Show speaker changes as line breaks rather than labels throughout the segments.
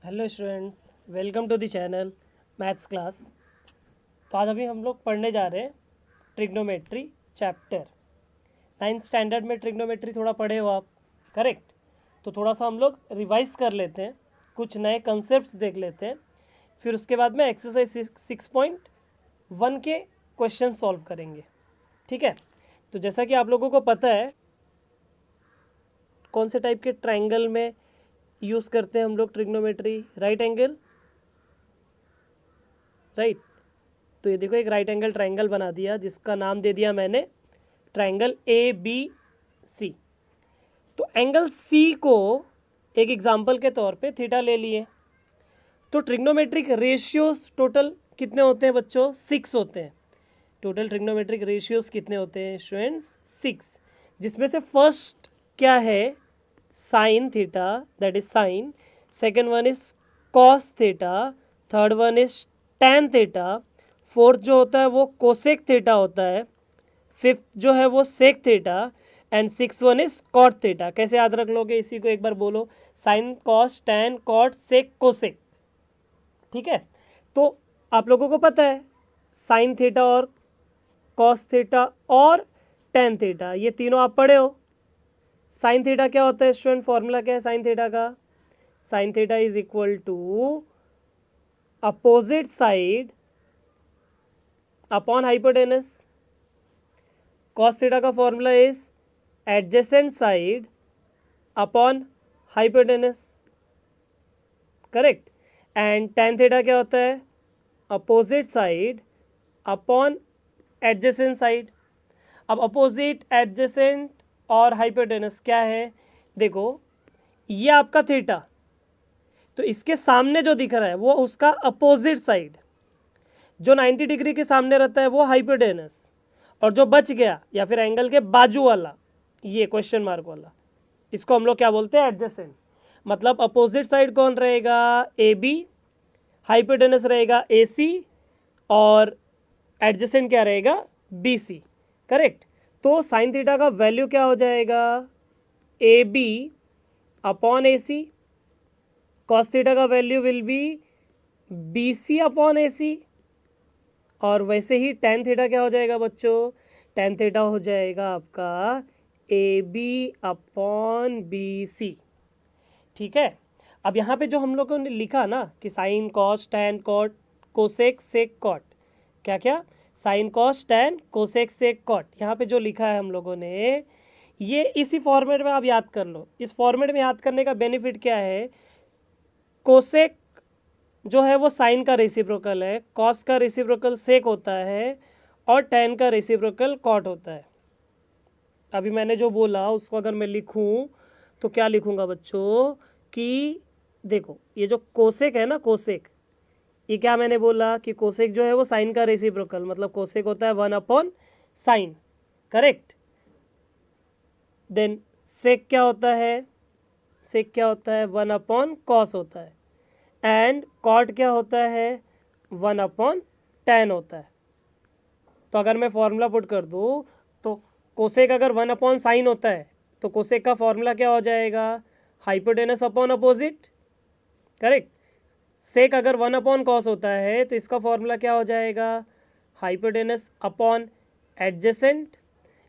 Hello students, welcome to the channel maths class. तो आज अभी हम लोग पढ़ने जा रहे हैं ट्रिग्नोमेट्री चैप्टर। 9th स्टैंडर्ड में ट्रिग्नोमेट्री थोड़ा पढ़े हो आप, करेक्ट? तो थोड़ा सा हम लोग रिवाइज कर लेते हैं, कुछ नए कंसेप्ट देख लेते हैं, फिर उसके बाद में एक्सरसाइज 6.1 के क्वेश्चन सॉल्व करेंगे। ठीक है? तो जैसा कि आप लोगों को पता है, कौन से टाइप के ट्राइंगल में यूज़ करते हैं हम लोग ट्रिग्नोमेट्री? Right angle, right. तो ये देखो, एक राइट एंगल ट्राइंगल बना दिया जिसका नाम दे दिया मैंने ट्राइंगल ए बी सी। तो एंगल सी को एक एग्जाम्पल के तौर पे थीटा ले लिए। तो ट्रिग्नोमेट्रिक रेशियोज टोटल कितने होते हैं बच्चों? 6 होते हैं। टोटल ट्रिग्नोमेट्रिक रेशियोज कितने होते हैं स्टूडेंट्स? 6। जिसमें से फर्स्ट क्या है? Sine theta, that is sine. Second one is cos theta. Third one is tan theta. Fourth जो होता है वो कोसेक थीटा होता है। फिफ्थ जो है वो sec theta. And six one is cot theta. कैसे याद रख लोगे इसी को? एक बार बोलो, sine cos tan cot sec cosec. ठीक है? तो आप लोगों को पता है साइन थीटा और कॉस थीटा और टैन थीटा, ये तीनों आप पढ़े हो। साइन थीटा क्या होता है स्टूडेंट? फॉर्मूला क्या है साइन थीटा का? Sine theta is equal to opposite side upon hypotenuse. Cos theta का formula is adjacent side upon hypotenuse, correct. And tan theta क्या होता है? Opposite side upon adjacent side. अब अपोजिट, एडजेसेंट और hypotenuse क्या है? देखो, ये आपका थीटा, तो इसके सामने जो दिख रहा है वो उसका अपोजिट साइड। जो 90 डिग्री के सामने रहता है वो हाइपोटेनस, और जो बच गया या फिर एंगल के बाजू वाला, ये क्वेश्चन मार्क वाला, इसको हम लोग क्या बोलते हैं? एडजेसेंट। मतलब अपोजिट साइड कौन रहेगा? A B. हाइपोटेनस रहेगा ए सी। और एडजेसेंट क्या रहेगा? B C, correct. तो साइन थीटा का वैल्यू क्या हो जाएगा? A B upon A C. Cos theta का value will be B C upon A C. और वैसे ही टेन थीटा क्या हो जाएगा बच्चों? टेन थीटा हो जाएगा आपका A B upon B C. ठीक है? अब यहाँ पे जो हम लोगों ने लिखा ना कि sine cos tan cot cosec sec cot, क्या क्या? Sine cos tan cosec sec cot, यहाँ पे जो लिखा है हम लोगों ने, ये इसी फॉर्मेट में आप याद कर लो। इस फॉर्मेट में याद करने का बेनिफिट क्या है? कोसेक जो है वो साइन का रेसिप्रोकल है, कॉस का रेसिप्रोकल सेक होता है, और टैन का रेसिप्रोकल कॉट होता है। अभी मैंने जो बोला उसको अगर मैं लिखूं तो क्या लिखूंगा बच्चों? कि देखो, ये जो कोसेक है ना, कोसेक, ये क्या मैंने बोला कि कोसेक जो है वो साइन का रेसिप्रोकल, मतलब कोसेक होता है 1 upon sign, correct. Then seg क्या होता है? सेक क्या होता है? 1 अपॉन कॉस होता है। एंड कॉट क्या होता है? 1 अपॉन टैन होता है। तो अगर मैं फॉर्मूला पुट कर दूँ तो कोसेक अगर 1 अपॉन साइन होता है तो कोसेक का फॉर्मूला क्या हो जाएगा? Hypotenuse upon opposite, correct. Sec अगर 1 अपॉन कॉस होता है तो इसका फॉर्मूला क्या हो जाएगा? Hypotenuse upon adjacent.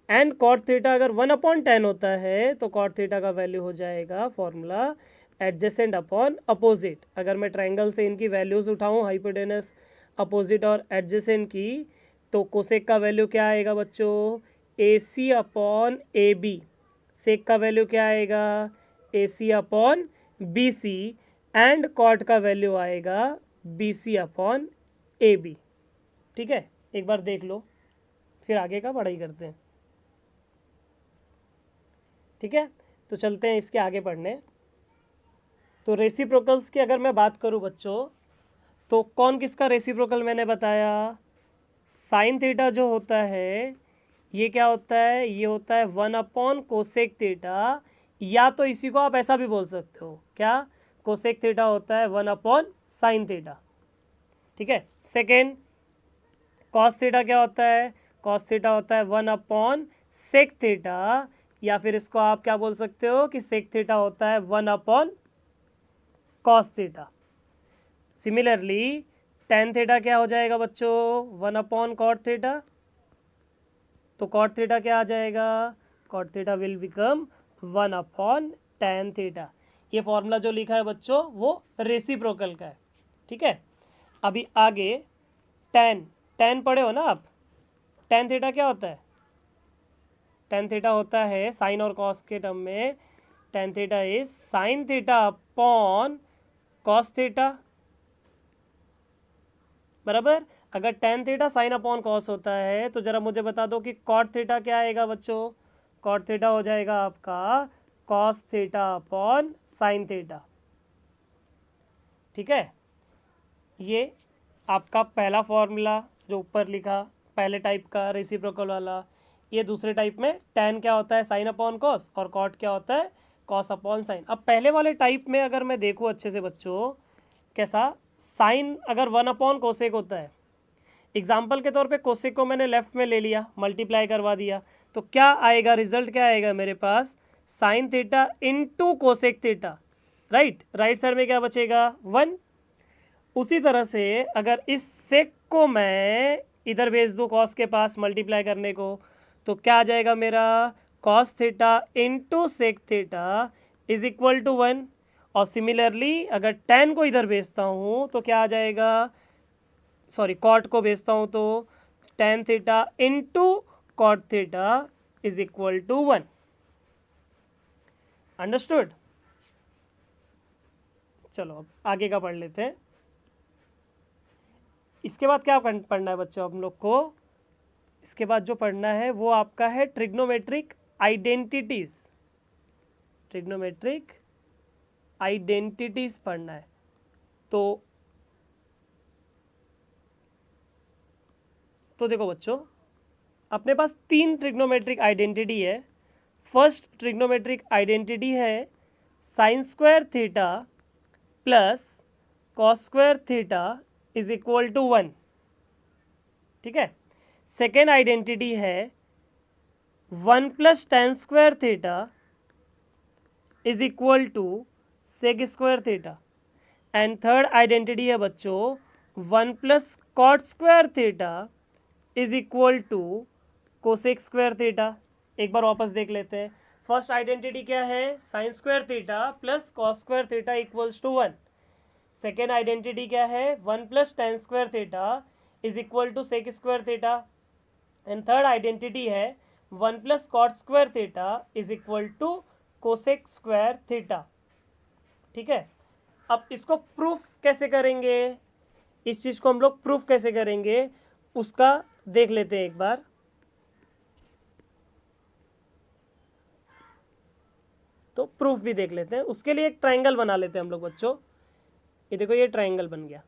And cot theta अगर 1 अपॉन 10 होता है तो कॉट थीटा का वैल्यू हो जाएगा फॉर्मूला एडजेसेंट अपॉन अपोजिट। अगर मैं ट्राइंगल से इनकी वैल्यूज़ उठाऊँ, हाइपोटेनस, अपोजिट और एडजेसेंट की, तो कोसेक का वैल्यू क्या आएगा बच्चों? ए सी अपॉन ए बी। सेक का वैल्यू क्या आएगा? A C upon B C. And cot का वैल्यू आएगा B C upon A B. ठीक है? एक बार देख लो, फिर आगे का पढ़ाई करते हैं। ठीक है? तो चलते हैं इसके आगे पढ़ने। तो रेसिप्रोकल्स की अगर मैं बात करूं बच्चों, तो कौन किसका रेसिप्रोकल मैंने बताया? साइन थीटा जो होता है ये क्या होता है? ये होता है 1 अपॉन कोसेक थीटा, या तो इसी को आप ऐसा भी बोल सकते हो, क्या? कोसेक थीटा होता है 1 अपॉन साइन थीटा। ठीक है? सेकेंड, कॉस थीटा क्या होता है? कॉस थीटा होता है 1 अपॉन सेक थीटा, या फिर इसको आप क्या बोल सकते हो कि सेक थीटा होता है 1 upon cos theta. Similarly tan theta क्या हो जाएगा बच्चों, 1/cot थीटा। तो cot थीटा क्या आ जाएगा, cot theta will become 1/tan theta. ये फॉर्मूला जो लिखा है बच्चों वो रेसिप्रोकल का है, ठीक है। अभी आगे tan पढ़े हो ना आप, tan थीटा क्या होता है, tan थीटा होता है साइन और कॉस के टर्म में, tan theta is sine theta upon cos theta, बराबर। अगर tan theta sine upon cos होता है तो जरा मुझे बता दो कि cot थीटा क्या आएगा बच्चों, cot थीटा हो जाएगा आपका cos theta upon sine theta, ठीक है। ये आपका पहला फॉर्मूला जो ऊपर लिखा, पहले टाइप का रेसिप्रोकल वाला। ये दूसरे टाइप में tan क्या होता है साइन अपॉन कॉस, और cot क्या होता है कॉस अपॉन साइन। अब पहले वाले टाइप में अगर मैं देखूँ अच्छे से बच्चों, कैसा, साइन अगर 1/कोसेक होता है, एग्जाम्पल के तौर पे कोसेक को मैंने लेफ्ट में ले लिया, मल्टीप्लाई करवा दिया, तो क्या आएगा, रिजल्ट क्या आएगा मेरे पास, sine theta into cosec theta, right. Right side में क्या बचेगा 1। उसी तरह से अगर इस सेक को मैं इधर भेज दूँ कॉस के पास मल्टीप्लाई करने को, तो क्या आ जाएगा मेरा, cos theta into sec theta is equal to 1। और सिमिलरली अगर टेन को इधर भेजता हूँ तो क्या आ जाएगा, सॉरी कॉट को भेजता हूँ तो tan theta into cot theta is equal to 1। Understood. चलो अब आगे का पढ़ लेते हैं। इसके बाद क्या पढ़ना है बच्चों हम लोग को, इसके बाद जो पढ़ना है वो आपका है ट्रिग्नोमेट्रिक आइडेंटिटीज, ट्रिग्नोमेट्रिक आइडेंटिटीज पढ़ना है। तो देखो बच्चों, अपने पास 3 ट्रिग्नोमेट्रिक आइडेंटिटी है। फर्स्ट ट्रिग्नोमेट्रिक आइडेंटिटी है sine square theta plus cos square theta is equal to 1, ठीक है। सेकेंड आइडेंटिटी है 1 plus tan square theta is equal to sec square theta. And third identity है बच्चों 1 plus cot square theta is equal to cosec square theta. एक बार वापस देख लेते हैं। फर्स्ट आइडेंटिटी क्या है, sine square theta plus cos square theta equals to 1। Second identity क्या है, 1 plus tan square theta is equal to sec square theta. And third identity है 1 plus cot square theta is equal to cosec square theta, ठीक है। अब इसको proof कैसे करेंगे, इस चीज़ को हम लोग प्रूफ कैसे करेंगे उसका देख लेते हैं एक बार। तो प्रूफ भी देख लेते हैं, उसके लिए एक ट्रायंगल बना लेते हैं हम लोग बच्चों। ये देखो ये ट्रायंगल बन गया,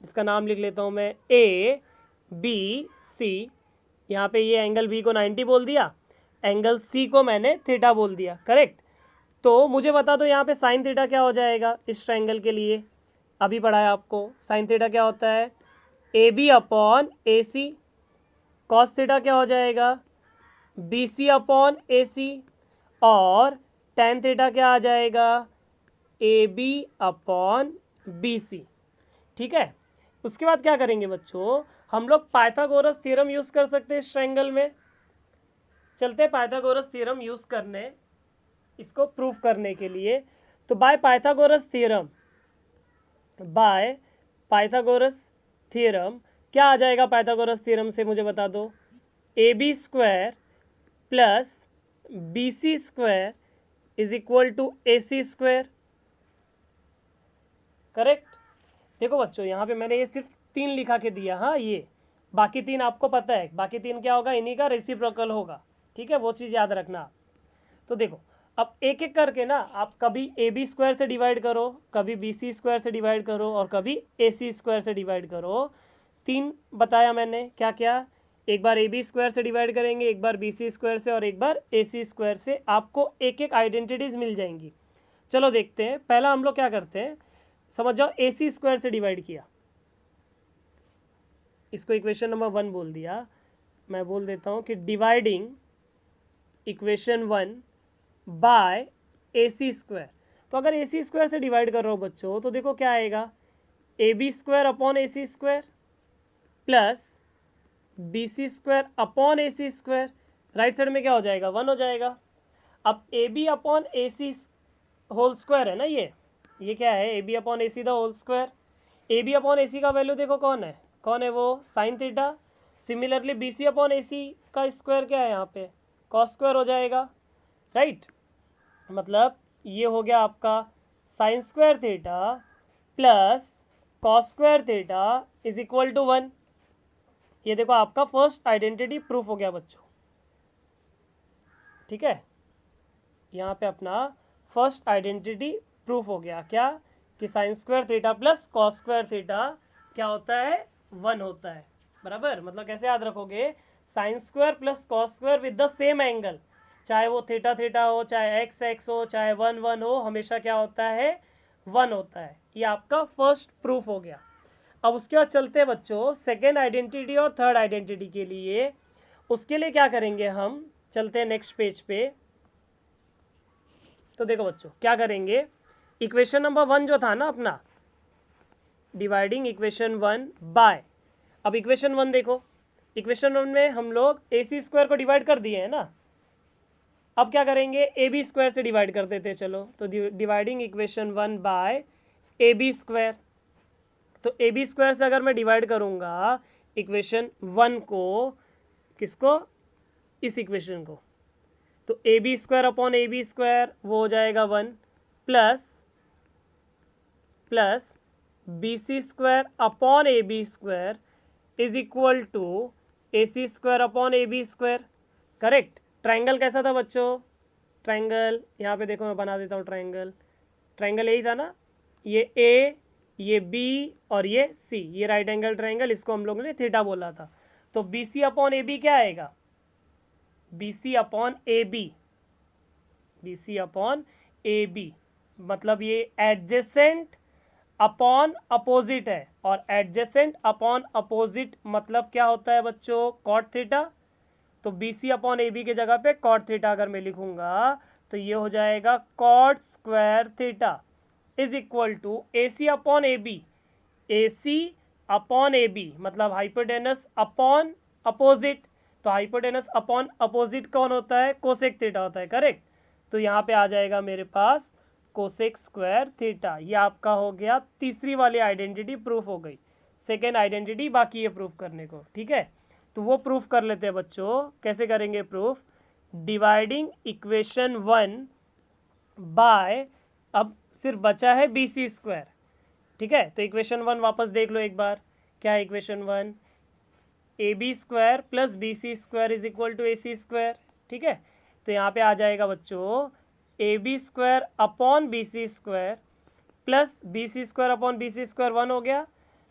इसका नाम लिख लेता हूँ मैं ABC। यहाँ पे ये एंगल B को 90 बोल दिया, एंगल C को मैंने थीटा बोल दिया, करेक्ट। तो मुझे बता दो यहाँ पे साइन थीटा क्या हो जाएगा इस ट्रायंगल के लिए, अभी पढ़ाया आपको। साइन थीटा क्या होता है AB upon AC। Cos theta क्या हो जाएगा BC अपॉन AC। और tan थीटा क्या आ जाएगा AB अपॉन BC, ठीक है। उसके बाद क्या करेंगे बच्चों, हम लोग पाइथागोरस थ्योरम यूज़ कर सकते हैं इस ट्रायंगल में। चलते हैं पाइथागोरस थ्योरम यूज़ करने, इसको प्रूफ करने के लिए। तो by Pythagoras theorem, by Pythagoras theorem क्या आ जाएगा, पाइथागोरस थ्योरम से मुझे बता दो, AB square plus BC square is equal to AC square, correct. देखो बच्चों यहाँ पे मैंने ये सिर्फ 3 लिखा के दिया, हाँ ये बाकी 3 आपको पता है, बाकी 3 क्या होगा, इन्हीं का रेसिप्रोकल होगा, ठीक है, वो चीज़ याद रखना। तो देखो अब एक एक करके ना आप कभी AB स्क्वायर से डिवाइड करो, कभी BC स्क्वायर से डिवाइड करो, और कभी AC स्क्वायर से डिवाइड करो। 3 बताया मैंने क्या क्या, एक बार AB स्क्वायर से डिवाइड करेंगे, एक बार BC स्क्वायर से, और एक बार AC स्क्वायर से, आपको एक एक आइडेंटिटीज़ मिल जाएंगी। चलो देखते हैं, पहला हम लोग क्या करते हैं, समझ जाओ AC स्क्वायर से डिवाइड किया, इसको इक्वेशन नंबर 1 बोल दिया। मैं बोल देता हूँ कि dividing equation 1 by AC square. तो अगर ए सी स्क्वायर से डिवाइड कर रहा हूँ बच्चों तो देखो क्या आएगा, A B square upon A C square plus B C square upon A C square, right side में क्या हो जाएगा 1 हो जाएगा। अब A B upon A C whole square है ना, ये क्या है, A B upon A C the whole square. A B upon A C का वैल्यू देखो कौन है वो sine theta. Similarly B C upon A C का स्क्वायर क्या है यहाँ पे, कॉस स्क्वायर हो जाएगा, राइट। मतलब ये हो गया आपका sine square theta plus cos square theta is equal to 1। ये देखो आपका फर्स्ट आइडेंटिटी प्रूफ हो गया बच्चों, ठीक है। यहाँ पे अपना फर्स्ट आइडेंटिटी प्रूफ हो गया, क्या कि sign square theta plus cos square theta क्या होता है 1 होता है, बराबर। मतलब कैसे याद रखोगे, sine square plus cos square with the same angle, चाहे वो थीटा थीटा हो, चाहे एक्स एक्स हो, चाहे 1 1 हो, हमेशा क्या होता है 1 होता है। ये आपका फर्स्ट प्रूफ हो गया। अब उसके बाद चलते हैं बच्चों सेकेंड आइडेंटिटी और थर्ड आइडेंटिटी के लिए। उसके लिए क्या करेंगे हम, चलते हैं नेक्स्ट पेज पे। तो देखो बच्चों क्या करेंगे, इक्वेशन नंबर 1 जो था ना अपना, डिवाइडिंग इक्वेशन 1 बाय, अब इक्वेशन 1 देखो, इक्वेशन 1 में हम लोग ए सी स्क्वायर को डिवाइड कर दिए है ना। अब क्या करेंगे, ए बी स्क्वायर से डिवाइड कर देते चलो। तो dividing equation 1 by A B square, तो ए बी स्क्वायर से अगर मैं डिवाइड करूंगा इक्वेशन 1 को, किसको, इस इक्वेशन को, तो A B square upon A B square वो हो जाएगा 1 plus B C square upon A B square is equal to A C square upon A B square, correct. Triangle कैसा था बच्चों, ट्राइंगल यहाँ पे देखो मैं बना देता हूँ ट्राइंगल, ट्राइंगल यही था ना, ये ए, ये बी और ये सी, ये राइट एंगल ट्राइंगल, इसको हम लोगों ने थीटा बोला था। तो B C upon A B क्या आएगा, B C upon A B, B C upon A B, मतलब ये एडजेसेंट अपॉन अपोजिट है, और एडजेसेंट अपॉन अपोजिट मतलब क्या होता है बच्चों, कॉट थीटा। तो B C upon A B की जगह पे कॉट थीटा अगर मैं लिखूंगा तो ये हो जाएगा cot square theta is equal to A C upon A B, A C upon A B मतलब हाइपोटेनस अपॉन अपोजिट, तो हाइपोटेनस अपॉन अपोजिट कौन होता है, कोसेक थीटा होता है, करेक्ट। तो यहाँ पे आ जाएगा मेरे पास कोसेक स्क्वायर थीटा। ये आपका हो गया तीसरी वाली आइडेंटिटी प्रूफ हो गई, सेकेंड आइडेंटिटी बाकी है प्रूफ करने को, ठीक है। तो वो प्रूफ कर लेते हैं बच्चों, कैसे करेंगे प्रूफ, डिवाइडिंग इक्वेशन 1 बाय, अब सिर्फ बचा है बी सी स्क्वायर, ठीक है। तो इक्वेशन 1 वापस देख लो एक बार, क्या है equation 1, A B square plus B C square is equal to A C square, ठीक है। तो यहाँ पे आ जाएगा बच्चों A B square upon B C square plus B C square upon B C square 1 हो गया,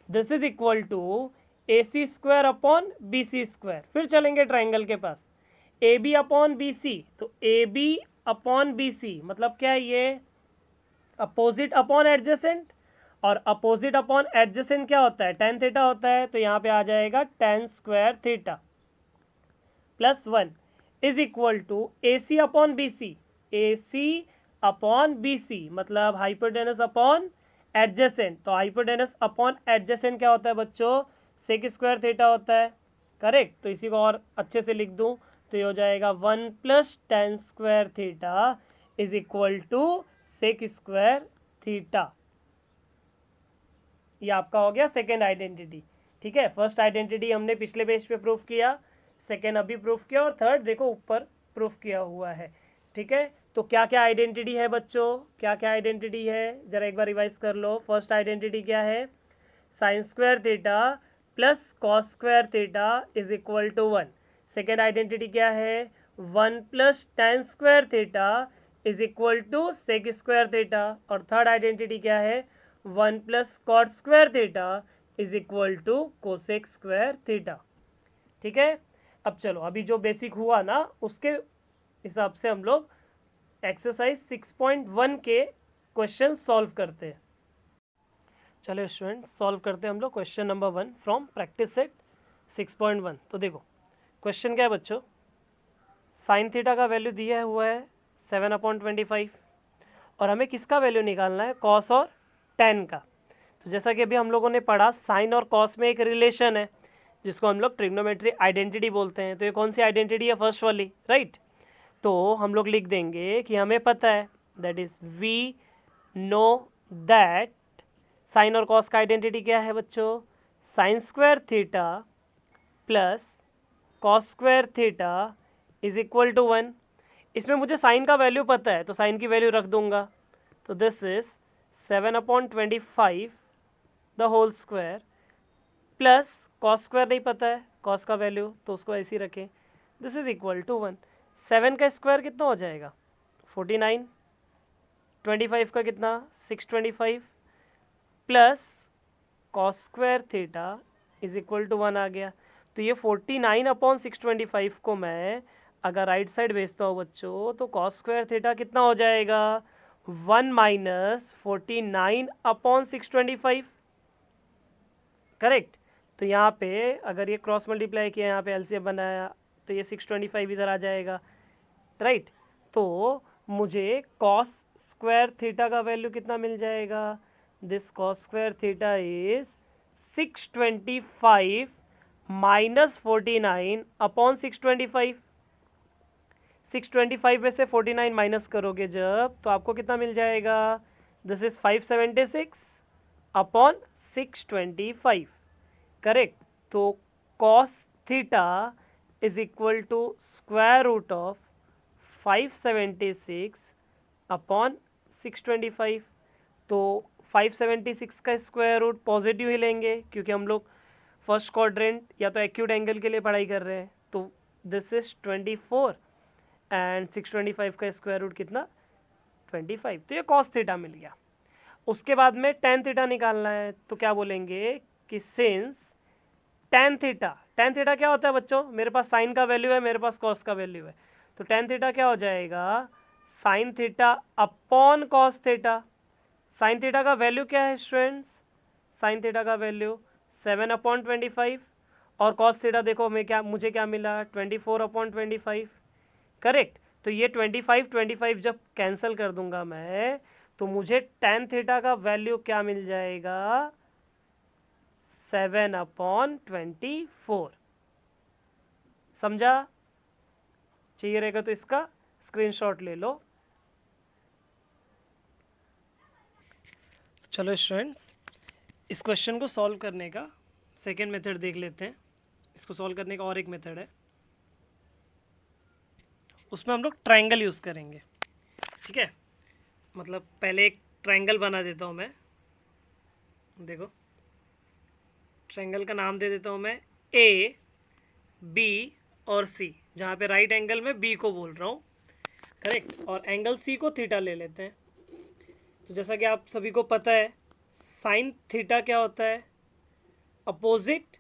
this is equal to A C square upon B C square. फिर चलेंगे ट्राइंगल के पास, A B upon B C, तो A B upon B C मतलब क्या है, ये अपोजिट अपॉन एडजेसेंट, और अपोजिट अपॉन एडजेसेंट क्या होता है, टेन थीटा होता है। तो यहाँ पे आ जाएगा tan square theta plus 1 is equal to A C upon B C, A C upon B C मतलब हाइपोटेनस अपॉन एडजेसेंट, तो हाइपोटेनस अपॉन एडजेसेंट क्या होता है बच्चों, सेक स्क्वायर थीटा होता है, करेक्ट। तो इसी को और अच्छे से लिख दूं तो ये हो जाएगा 1 plus tan square theta is equal to sec square theta. ये आपका हो गया सेकेंड आइडेंटिटी, ठीक है। फर्स्ट आइडेंटिटी हमने पिछले पेज पे प्रूफ किया, सेकेंड अभी प्रूफ किया, और थर्ड देखो ऊपर प्रूफ किया हुआ है, ठीक है। तो क्या क्या आइडेंटिटी है बच्चों, क्या क्या आइडेंटिटी है, जरा एक बार रिवाइज कर लो। फर्स्ट आइडेंटिटी क्या है, sine square theta plus cos square theta is equal to 1। Second identity क्या है, 1 plus tan square theta is equal to sec square theta, और थर्ड आइडेंटिटी क्या है, 1 plus cot square theta is equal to cosec square theta, ठीक है। अब चलो अभी जो बेसिक हुआ ना उसके हिसाब से हम लोग एक्सरसाइज 6.1 के क्वेश्चन सॉल्व करते हैं। चलो स्टूडेंट सॉल्व करते हैं हम लोग question number 1 from practice set 6.1। तो देखो क्वेश्चन क्या है बच्चों, साइन थीटा का वैल्यू दिया हुआ है 7/25 और हमें किसका वैल्यू निकालना है, कॉस और टेन का। तो जैसा कि अभी हम लोगों ने पढ़ा, साइन और कॉस में एक रिलेशन है जिसको हम लोग ट्रिग्नोमेट्री आइडेंटिटी बोलते हैं। तो ये कौन सी आइडेंटिटी है, फर्स्ट वाली, राइट। तो हम लोग लिख देंगे कि हमें पता है, that is we know that sine और कॉस का आइडेंटिटी क्या है बच्चों, sine square theta plus cos square theta is equal to 1। इसमें मुझे साइन का वैल्यू पता है तो साइन की वैल्यू रख दूंगा। तो this is 7/25 the whole square plus cos square नहीं पता है, कॉस का वैल्यू, तो उसको ऐसे ही रखें। This is equal to 1। 7 का स्क्वायर कितना हो जाएगा, 49। 25 का कितना, 625 plus cos square theta is equal to 1 आ गया। तो ये 49/625 को मैं अगर राइट साइड भेजता हूँ बच्चों, तो कॉस स्क्वायर थीटा कितना हो जाएगा, 1 माइनस 49/625, करेक्ट। तो यहाँ पे अगर ये क्रॉस मल्टीप्लाई किया, यहाँ पे एलसीएम बनाया, तो ये 625 इधर आ जाएगा, राइट। तो मुझे कॉस स्क्वायर थीटा का वैल्यू कितना मिल जाएगा, this cos square theta is 625 minus 49/625। 625 में से 49 माइनस करोगे जब, तो आपको कितना मिल जाएगा, दिस इज 576/625, करेक्ट। तो cos theta is equal to square root of 576/625। तो 576 का स्क्वायर रूट पॉजिटिव ही लेंगे क्योंकि हम लोग फर्स्ट क्वाड्रेंट या तो एक्यूट एंगल के लिए पढ़ाई कर रहे हैं। तो दिस इज 24 एंड 625 का स्क्वायर रूट कितना, 25। तो ये कॉस थीटा मिल गया। उसके बाद में टेन थीटा निकालना है, तो क्या बोलेंगे कि सिंस टेन थीटा क्या होता है बच्चों, मेरे पास साइन का वैल्यू है, मेरे पास कॉस का वैल्यू है, तो टेन थीटा क्या हो जाएगा, sign theta upon cos theta. Sine theta का वैल्यू क्या है स्टूडेंट्स, साइन थीटा का वैल्यू 7/25 और कॉस थीटा देखो मुझे क्या मिला, 24/25, करेक्ट। तो ये 25 जब कैंसिल कर दूंगा मैं, तो मुझे टेन थीटा का वैल्यू क्या मिल जाएगा, 7/24। समझा, चाहिए रहेगा तो इसका स्क्रीनशॉट ले लो। चलो स्टूडेंट्स, इस क्वेश्चन को सॉल्व करने का सेकेंड मेथड देख लेते हैं। इसको सॉल्व करने का और एक मेथड है, उसमें हम लोग ट्रायंगल यूज़ करेंगे, ठीक है। मतलब पहले एक ट्रायंगल बना देता हूँ मैं, देखो ट्रायंगल का नाम दे देता हूँ मैं ए बी और सी, जहाँ पे राइट एंगल में बी को बोल रहा हूँ, करेक्ट, और एंगल सी को थीटा ले लेते हैं। तो जैसा कि आप सभी को पता है, साइन थीटा क्या होता है, opposite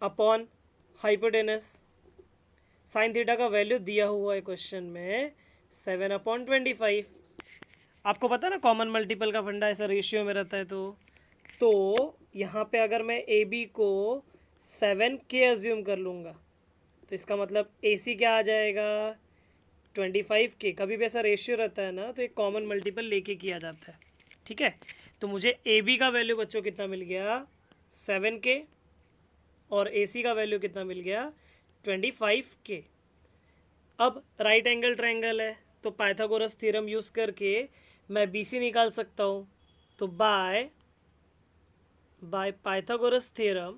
upon hypotenuse. Sign theta का वैल्यू दिया हुआ है क्वेश्चन में 7/25। आपको पता है ना, कॉमन मल्टीपल का फंडा ऐसा रेशियो में रहता है। तो यहाँ पे अगर मैं ए बी को 7K अज्यूम कर लूँगा, तो इसका मतलब ए सी क्या आ जाएगा, 25K। कभी भी ऐसा रेशियो रहता है ना, तो एक कॉमन मल्टीपल लेके किया जाता है, ठीक है। तो मुझे ए बी का वैल्यू बच्चों कितना मिल गया, 7K, और ए सी का वैल्यू कितना मिल गया, 25K। अब राइट एंगल ट्रायंगल है, तो पाइथागोरस थ्योरम यूज़ करके मैं बी सी निकाल सकता हूँ। तो बाय पाइथागोरस थ्योरम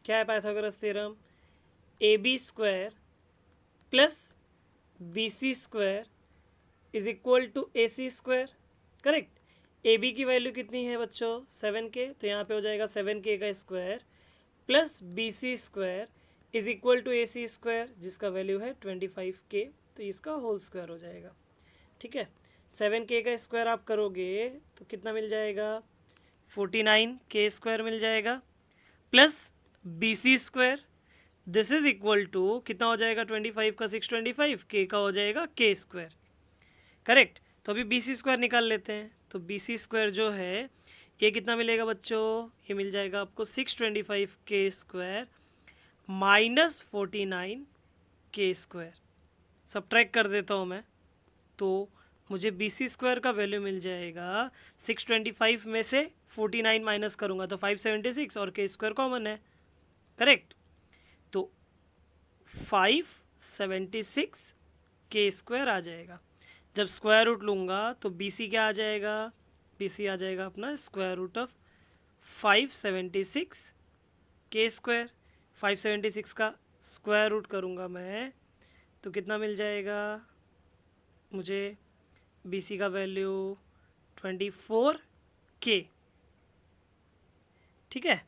क्या है, Pythagoras theorem, A B square plus B C square is equal to A C square, correct. A B की वैल्यू कितनी है बच्चों, 7K, तो यहाँ पे हो जाएगा 7K का square plus B C square is equal to A C square, जिसका वैल्यू है 25K, तो इसका होल स्क्वायर हो जाएगा, ठीक है। 7K का स्क्वायर आप करोगे तो कितना मिल जाएगा, 49K स्क्वायर मिल जाएगा, plus B C square, this is equal to कितना हो जाएगा, 25 का 625, K का हो जाएगा K स्क्वायर, करेक्ट। तो अभी बी सी स्क्वायर निकाल लेते हैं। तो बी सी स्क्वायर जो है ये कितना मिलेगा बच्चों, ये मिल जाएगा आपको 625K स्क्वायर -49 के स्क्वायर। सब्ट्रैक्ट कर देता हूँ मैं, तो मुझे बी सी स्क्वायर का वैल्यू मिल जाएगा 625 में से 49 माइनस करूँगा तो 576 और के स्क्वायर कॉमन है, करेक्ट। तो 576 के स्क्वायर आ जाएगा। जब स्क्वायर रूट लूँगा तो बी सी क्या आ जाएगा, बी सी आ जाएगा अपना स्क्वायर रूट ऑफ 576 के स्क्वायर। 576 का स्क्वायर रूट करूँगा मैं तो कितना मिल जाएगा मुझे, बी सी का वैल्यू 24 के, ठीक है।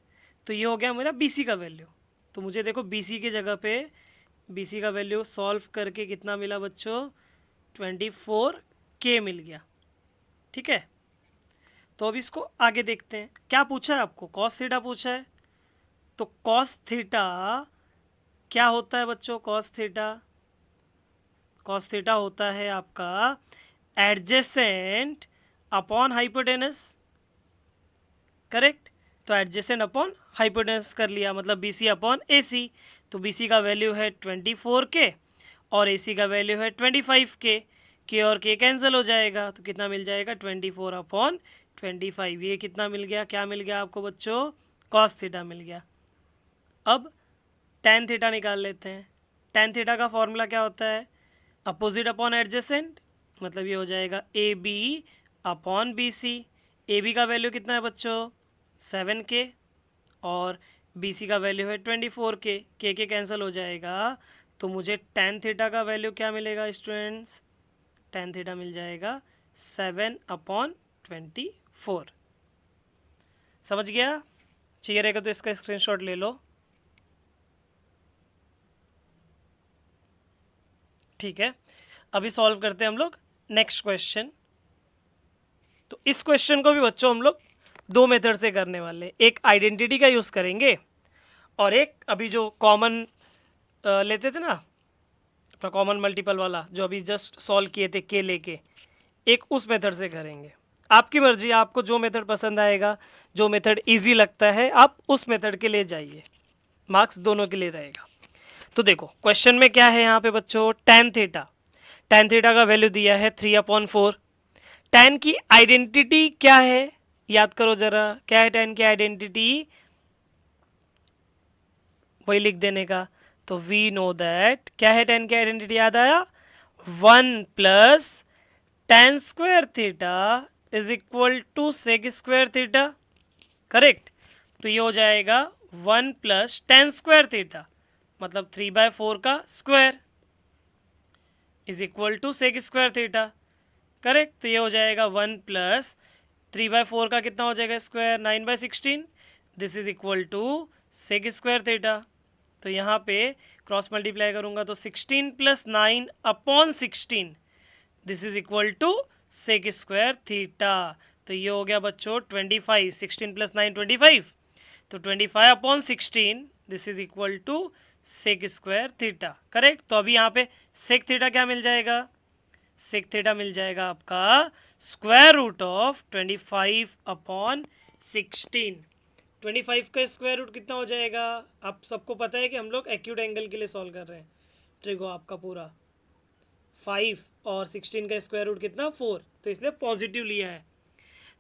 तो ये हो गया मेरा बी सी का वैल्यू। तो मुझे देखो बी सी की जगह पे बी सी का वैल्यू सॉल्व करके कितना मिला बच्चों, 24 के मिल गया, ठीक है। तो अब इसको आगे देखते हैं, क्या पूछा है आपको, कॉस थीटा पूछा है। तो कॉस थीटा क्या होता है बच्चों, कॉस थीटा, कॉस थीटा होता है आपका एडजेसेंट अपॉन हाइपोटेनस, करेक्ट। तो एडजेसेंट अपॉन हाइपोटेनस कर लिया, मतलब बी सी अपॉन ए सी। तो बी सी का वैल्यू है 24 के और ए सी का वैल्यू है 25 के और के कैंसिल हो जाएगा तो कितना मिल जाएगा 24 अपॉन 25। ये कितना मिल गया, क्या मिल गया आपको बच्चों, कॉस थीटा मिल गया। अब टेन थीटा निकाल लेते हैं। टेन थीटा का फॉर्मूला क्या होता है, अपोजिट अपॉन एडजेसेंट, मतलब ये हो जाएगा A B upon B C. A B का वैल्यू कितना है बच्चों 7 के और बी सी का वैल्यू है 24 के कैंसिल हो जाएगा तो मुझे टेन थीटा का वैल्यू क्या मिलेगा स्टूडेंट्स, टेन थीटा मिल जाएगा 7 अपॉन 24। समझ गया, चाहिए रहेगा तो इसका स्क्रीनशॉट ले लो, ठीक है। अभी सॉल्व करते हैं हम लोग नेक्स्ट क्वेश्चन। तो इस क्वेश्चन को भी बच्चों हम लोग दो मेथड से करने वाले हैं, एक आइडेंटिटी का यूज़ करेंगे और एक अभी जो कॉमन लेते थे ना अपना कॉमन मल्टीपल वाला जो अभी जस्ट सॉल्व किए थे के लेके, एक उस मेथड से करेंगे। आपकी मर्जी, आपको जो मेथड पसंद आएगा, जो मेथड इजी लगता है आप उस मेथड के लिए जाइए, मार्क्स दोनों के लिए रहेगा। तो देखो क्वेश्चन में क्या है यहाँ पे बच्चों, टेन थीटा, टेन थीटा का वैल्यू दिया है 3/4। टेन की आइडेंटिटी क्या है, याद करो जरा, क्या है टेन की आइडेंटिटी, वही लिख देने का। तो वी नो दैट क्या है टेन की आइडेंटिटी, याद आया, 1 plus tan square theta is equal to sec square theta, correct. तो ये हो जाएगा 1 प्लस टेन स्क्वायर थीटा मतलब 3/4 का square is equal to sec square theta, correct. तो ये हो जाएगा 1 प्लस 3/4 का कितना हो जाएगा square, 9/16, this is equal to sec square theta. तो यहाँ पे क्रॉस मल्टीप्लाई करूँगा तो 16 plus 9 upon 16, this is equal to sec square theta. तो ये हो गया बच्चों 25, 16 प्लस 9 25, तो 25 upon 16 this is equal to sec square theta, correct. तो अभी यहाँ पे सेक थीटा क्या मिल जाएगा, सेक थीटा मिल जाएगा आपका स्क्वायर रूट ऑफ 25 अपॉन 16। 25 का स्क्वायर रूट कितना हो जाएगा, आप सबको पता है कि हम लोग एक्यूट एंगल के लिए सॉल्व कर रहे हैं, ट्रिगो आपका पूरा 5 और 16 का स्क्वायर रूट कितना 4, तो इसलिए पॉजिटिव लिया है।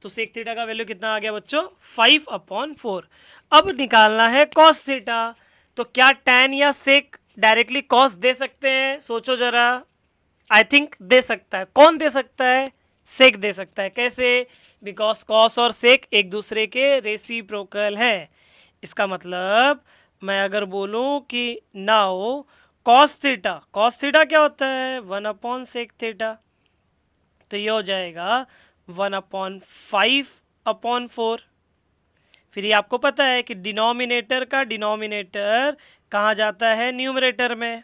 तो सेक थीटा का वैल्यू कितना आ गया बच्चों 5/4। अब निकालना है कॉस थीटा। तो क्या टैन या सेक डायरेक्टली कॉस दे सकते हैं, सोचो जरा। आई थिंक दे सकता है, कौन दे सकता है, सेक दे सकता है। कैसे, बिकॉज कॉस और सेक एक दूसरे के रेसिप्रोकल है। इसका मतलब मैं अगर बोलूं कि नाउ कॉस थीटा क्या होता है 1/sec थीटा, तो ये हो जाएगा 1/5/4। फिर ये आपको पता है कि डिनोमिनेटर का डिनोमिनेटर कहाँ जाता है, न्यूमरेटर में,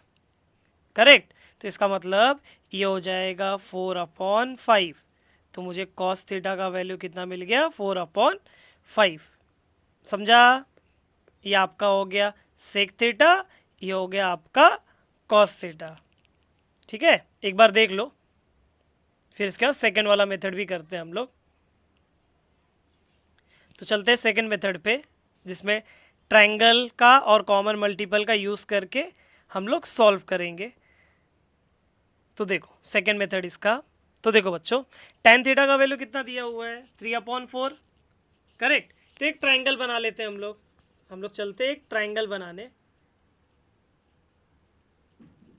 करेक्ट। तो इसका मतलब ये हो जाएगा 4/5। तो मुझे कॉस थीटा का वैल्यू कितना मिल गया 4/5, समझा। ये आपका हो गया सेक थीटा, ये हो गया आपका कॉस थीटा, ठीक है। एक बार देख लो, फिर इसके बाद सेकेंड वाला मेथड भी करते हैं हम लोग। तो चलते हैं सेकेंड मेथड पे, जिसमें ट्रायंगल का और कॉमन मल्टीपल का यूज़ करके हम लोग सॉल्व करेंगे। तो देखो सेकेंड मेथड इसका, तो देखो बच्चों tan थीटा का वैल्यू कितना दिया हुआ है 3/4, करेक्ट। तो एक ट्रायंगल बना लेते हैं हम लोग चलते हैं एक ट्रायंगल बनाने।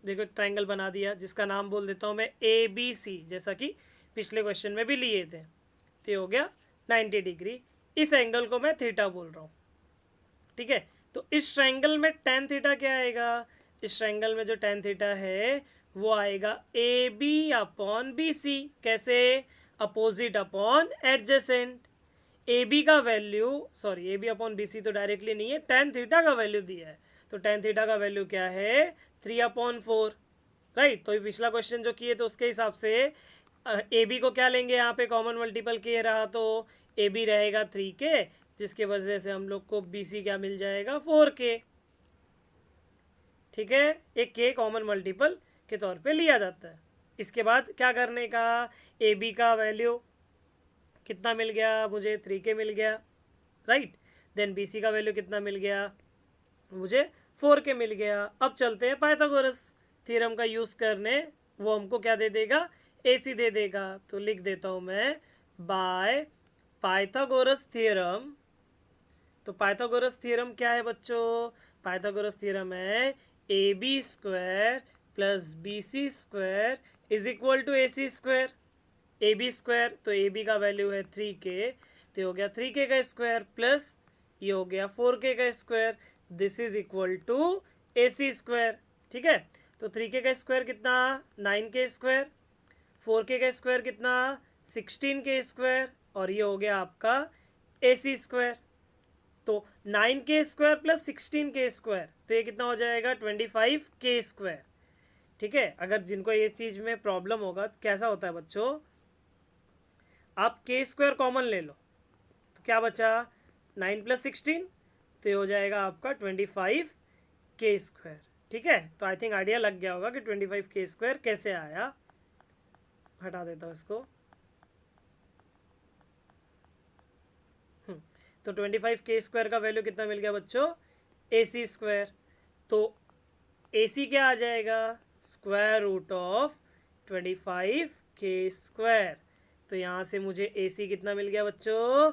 देखो एक ट्रायंगल बना दिया जिसका नाम बोल देता हूँ मैं ABC, जैसा कि पिछले क्वेश्चन में भी लिए थे। तो ये हो गया 90 डिग्री। इस एंगल को मैं थीटा बोल रहा हूँ, ठीक है। तो इस ट्रायंगल में tan थीटा क्या आएगा, इस ट्रायंगल में जो tan थीटा है वो आएगा AB/BC। कैसे, अपोजिट अपॉन एडजेसेंट। AB का वैल्यू, सॉरी AB/BC तो डायरेक्टली नहीं है, tan थीटा का वैल्यू दिया है। तो tan थीटा का वैल्यू क्या है 3/4, राइट। तो पिछला क्वेश्चन जो किए तो उसके हिसाब से AB को क्या लेंगे, यहाँ पे कॉमन मल्टीपल किए रहा तो AB रहेगा 3K, जिसके वजह से हम लोग को BC क्या मिल जाएगा 4K, ठीक है। एक K कॉमन मल्टीपल के तौर पे लिया जाता है। इसके बाद क्या करने का, AB का वैल्यू कितना मिल गया मुझे 3K मिल गया, राइट। देन BC का वैल्यू कितना मिल गया मुझे 4K मिल गया। अब चलते हैं पाइथागोरस थ्योरम का यूज़ करने, वो हमको क्या दे देगा AC दे देगा। तो लिख देता हूँ मैं बाय पाइथागोरस थ्योरम। तो पाइथागोरस थ्योरम क्या है बच्चों, पाइथागोरस थ्योरम है AB² plus BC² is equal to AC²। AB², तो AB का वैल्यू है 3K, तो हो गया 3K का स्क्वायर प्लस ये हो गया 4K का square, this is equal to AC², ठीक है। तो 3K का स्क्वायर कितना 9K स्क्वायर, 4K का स्क्वायर कितना 16K स्क्वायर, और ये हो गया आपका AC²। तो 9K square plus 16K square, तो ये कितना हो जाएगा 25K स्क्वायर, ठीक है। अगर जिनको ये चीज़ में प्रॉब्लम होगा कैसा होता है बच्चों, आप K² कॉमन ले लो तो क्या बचा 9 + 16, तो ये हो जाएगा आपका 25K², ठीक है। तो आई थिंक आइडिया लग गया होगा कि 25K² कैसे आया। हटा देता हूँ इसको। तो 25K² का वैल्यू कितना मिल गया बच्चों AC²। तो AC क्या आ जाएगा स्क्वायर रूट ऑफ 25K²। तो यहाँ से मुझे AC कितना मिल गया बच्चों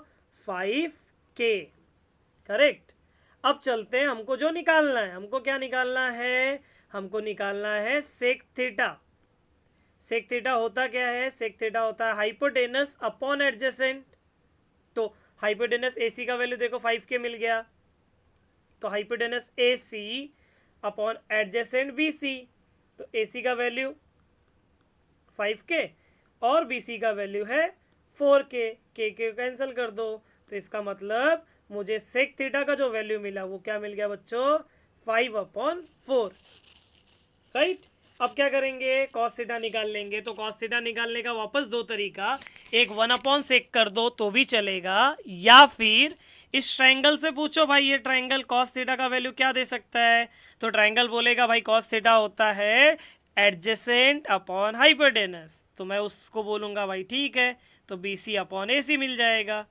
5K, करेक्ट। अब चलते हैं, हमको जो निकालना है, हमको क्या निकालना है, हमको निकालना है सेक थीटा। सेक थीटा होता क्या है, सेक थीटा होता है हाइपोटेनस अपॉन एडजेसेंट। तो हाइपोटेनस AC का वैल्यू देखो 5K मिल गया, तो hypotenuse AC upon adjacent BC, तो AC का वैल्यू 5K और BC का वैल्यू है 4K, K कैंसिल कर दो। तो इसका मतलब मुझे सेक थीटा का जो वैल्यू मिला वो क्या मिल गया बच्चों 5/4, राइट। अब क्या करेंगे कॉस थीटा निकाल लेंगे। तो कॉस थीटा निकालने का वापस दो तरीका, एक 1/sec कर दो तो भी चलेगा, या फिर इस ट्रायंगल से पूछो भाई ये ट्रायंगल कॉस थीटा का वैल्यू क्या दे सकता है, तो ट्रायंगल बोलेगा भाई कॉस थीटा होता है एडजेसेंट अपॉन हाइपोटेनस, तो मैं उसको बोलूँगा भाई ठीक है, तो BC/AC मिल जाएगा,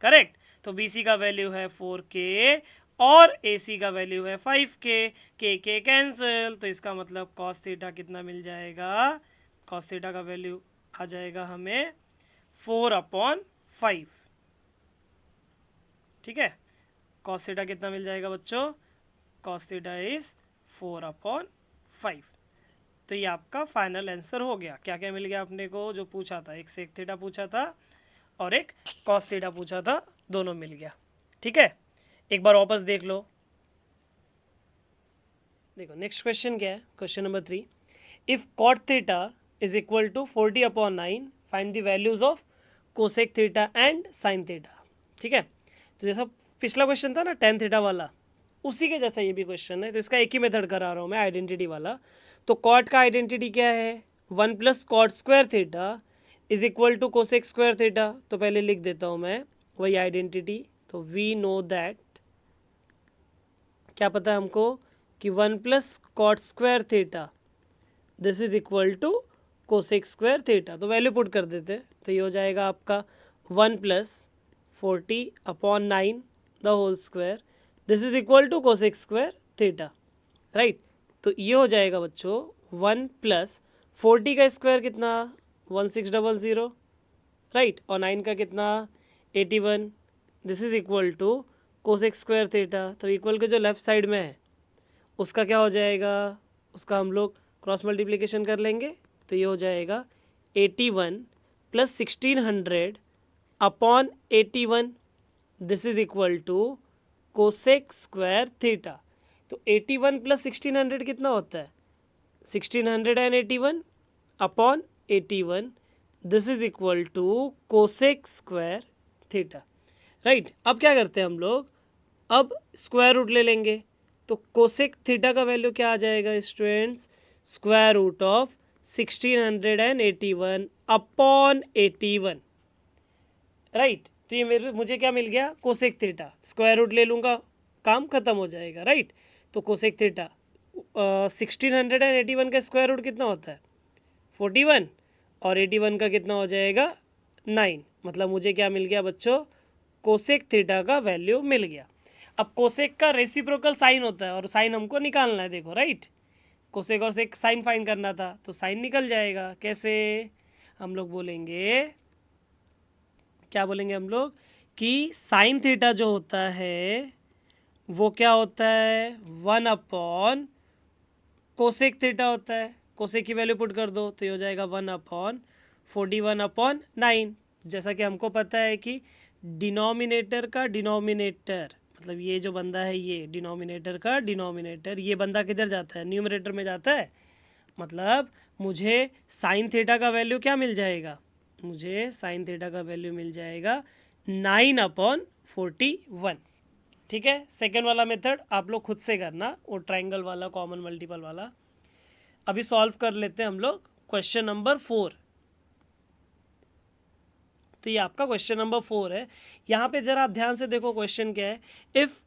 करेक्ट। तो BC का वैल्यू है 4K और AC का वैल्यू है 5K, K कैंसिल, तो इसका मतलब कॉस थीटा कितना मिल जाएगा, कॉस थीटा का वैल्यू आ जाएगा हमें 4/5, ठीक है। कॉस थीटा कितना मिल जाएगा बच्चों, कॉस थीटा इज 4/5। तो ये आपका फाइनल आंसर हो गया। क्या क्या मिल गया अपने को, जो पूछा था, एक सेक थीटा पूछा था और एक कॉस थीटा पूछा था, दोनों मिल गया, ठीक है। एक बार वापस देख लो। देखो नेक्स्ट क्वेश्चन क्या है, question number 3, if cot theta is equal to 40/9 find the values of cosec theta and sine theta, ठीक है। तो जैसा पिछला क्वेश्चन था ना tan थीटा वाला, उसी के जैसा ये भी क्वेश्चन है। तो इसका एक ही मेथड करा रहा हूँ मैं, आइडेंटिटी वाला। तो कॉट का आइडेंटिटी क्या है 1 + cot² theta is equal to cosec square theta. तो पहले लिख देता हूँ मैं वही आइडेंटिटी। तो वी नो दैट, क्या पता है हमको कि 1 + cot² theta this is equal to cosec square theta. तो वैल्यू पुट कर देते हैं, तो ये हो जाएगा आपका 1 + 40/9 the whole square this is equal to cosec square theta, right. तो ये हो जाएगा बच्चों 1 प्लस 40 का स्क्वायर कितना 1600, राइट, और 9 का कितना 81। This is equal to cosec square theta. तो इक्वल के जो लेफ्ट साइड में है उसका क्या हो जाएगा, उसका हम लोग क्रॉस मल्टीप्लिकेशन कर लेंगे। तो ये हो जाएगा 81 plus 1600 upon 81, this is equal to cosec square theta. तो 81 प्लस 1600 कितना होता है 1681 upon 81, this is equal to cosec square theta, right. अब क्या करते हैं हम लोग, अब स्क्वायर रूट ले लेंगे। तो कोसेक थीटा का वैल्यू क्या आ जाएगा students, square root of 1681 upon 81, right. तो ये मुझे क्या मिल गया कोसेक थीटा, स्क्वायर रूट ले लूँगा काम खत्म हो जाएगा, राइट। तो कोसेक थीटा 1681 का स्क्वायर रूट कितना होता है 41, और 81 का कितना हो जाएगा 9, मतलब मुझे क्या मिल गया बच्चों कोसेक थीटा का वैल्यू मिल गया। अब कोसेक का रेसिप्रोकल साइन होता है और साइन हमको निकालना है, देखो राइट, कोसेक और सेक साइन फाइन करना था, तो साइन निकल जाएगा। कैसे, हम लोग बोलेंगे, क्या बोलेंगे हम लोग कि साइन थीटा जो होता है वो क्या होता है 1 अपॉन कोसेक थीटा होता है। कोसेक की वैल्यू पुट कर दो तो ये हो जाएगा 1 अपॉन 41 अपॉन 9। जैसा कि हमको पता है कि डिनोमिनेटर का डिनोमिनेटर, मतलब ये जो बंदा है ये डिनोमिनेटर का डिनोमिनेटर, ये बंदा किधर जाता है न्यूमरेटर में जाता है। मतलब मुझे साइन थीटा का वैल्यू क्या मिल जाएगा, मुझे साइन थीटा का वैल्यू मिल जाएगा 9 अपॉन 41, ठीक है। सेकेंड वाला मेथड आप लोग खुद से करना, वो ट्राइंगल वाला कॉमन मल्टीपल वाला। अभी सॉल्व कर लेते हैं हम लोग क्वेश्चन नंबर 4। तो ये आपका क्वेश्चन नंबर 4 है। यहाँ पे जरा आप ध्यान से देखो क्वेश्चन क्या है, if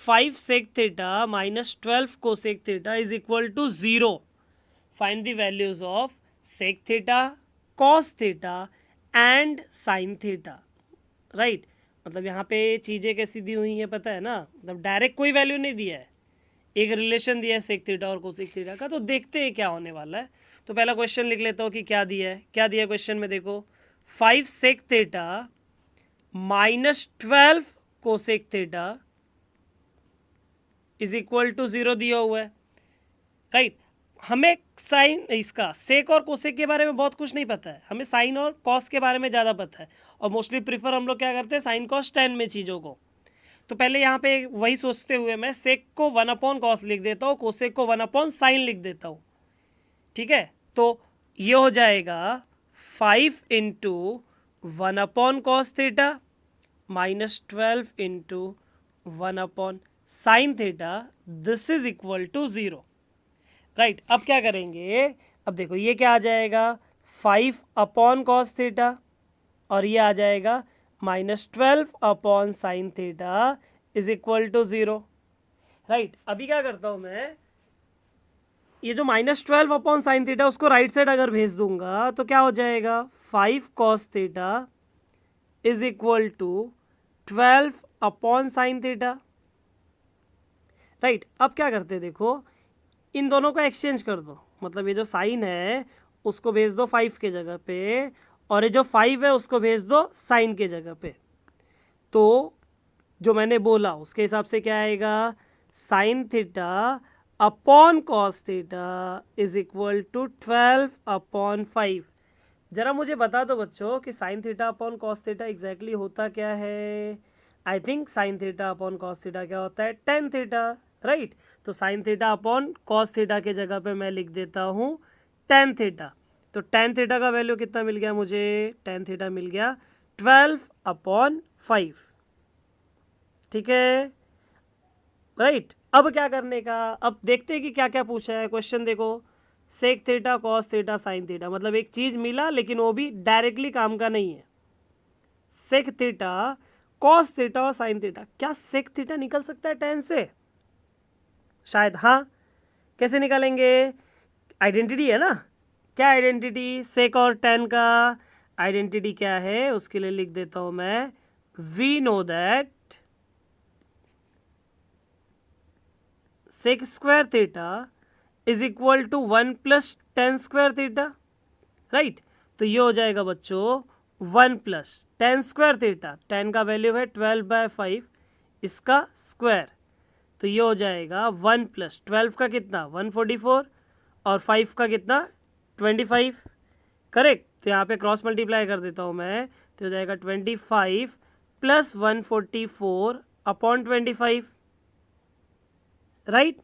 5 sec theta minus 12 cosec theta is equal to 0, find the values of sec theta, cos theta and sine theta, right. मतलब यहाँ पे चीज़ें कैसी दी हुई हैं पता है ना, मतलब डायरेक्ट कोई वैल्यू नहीं दिया है, एक रिलेशन दिया है सेक थीटा और कोसेक थीटा का। तो देखते हैं क्या होने वाला है। तो पहला क्वेश्चन लिख लेता हूँ कि क्या दिया है। क्या दिया है क्वेश्चन में, देखो 5 sec theta minus 12 cosec theta is equal to 0 दिया हुआ है, राइट। हमें साइन, इसका सेक और कोसेक के बारे में बहुत कुछ नहीं पता है, हमें साइन और कॉस के बारे में ज़्यादा पता है, और मोस्टली प्रीफर हम लोग क्या करते हैं साइन कॉस टेन में चीज़ों को। तो पहले यहाँ पे वही सोचते हुए मैं सेक को 1 अपॉन कॉस लिख देता हूँ, कोसेक को 1 अपॉन साइन लिख देता हूँ, ठीक है। तो ये हो जाएगा 5 into 1 upon cos theta minus 12 into 1 upon sine theta, this is equal to 0, right. अब क्या करेंगे, अब देखो ये क्या आ जाएगा 5 अपॉन कॉस थीटा, और ये आ जाएगा minus 12 upon sine theta is equal to 0, right. अभी क्या करता हूँ मैं, ये जो माइनस 12 अपॉन साइन थीटा उसको राइट साइड अगर भेज दूंगा तो क्या हो जाएगा 5 cos theta is equal to 12 upon sine theta, right. अब क्या करते देखो, इन दोनों को एक्सचेंज कर दो, मतलब ये जो साइन है उसको भेज दो 5 के जगह पे, और ये जो 5 है उसको भेज दो साइन के जगह पे। तो जो मैंने बोला उसके हिसाब से क्या आएगा, sine theta upon cos theta is equal to 12 upon 5। ज़रा मुझे बता दो बच्चों कि sine theta upon cos theta exactly होता क्या है। I think sine theta upon cos theta क्या होता है टेन थीटा, राइट। तो sine theta upon cos theta के जगह पे मैं लिख देता हूँ टेन थीटा। तो टेन थीटा का वैल्यू कितना मिल गया मुझे, टेन थीटा मिल गया 12 अपॉन 5, ठीक है, राइट। अब क्या करने का, अब देखते हैं कि क्या क्या पूछा है क्वेश्चन। देखो sec theta cos theta sine theta, मतलब एक चीज़ मिला लेकिन वो भी डायरेक्टली काम का नहीं है। सेक थीटा कॉस थीटा और साइन थीटा, क्या सेक थीटा निकल सकता है टेन से, शायद हाँ। कैसे निकालेंगे, आइडेंटिटी है ना, क्या आइडेंटिटी, सेक और टेन का आइडेंटिटी क्या है, उसके लिए लिख देता हूं मैं, we know that sec square theta is equal to 1 plus tan square theta, right. तो ये हो जाएगा बच्चों 1 plus tan square theta, tan का वैल्यू है 12/5, इसका स्क्वायर, तो ये हो जाएगा 1 प्लस 12 का कितना 144 और 5 का कितना 25, करेक्ट। तो यहाँ पे क्रॉस मल्टीप्लाई कर देता हूँ मैं, तो हो जाएगा 25 प्लस 144 अपॉन 25, राइट।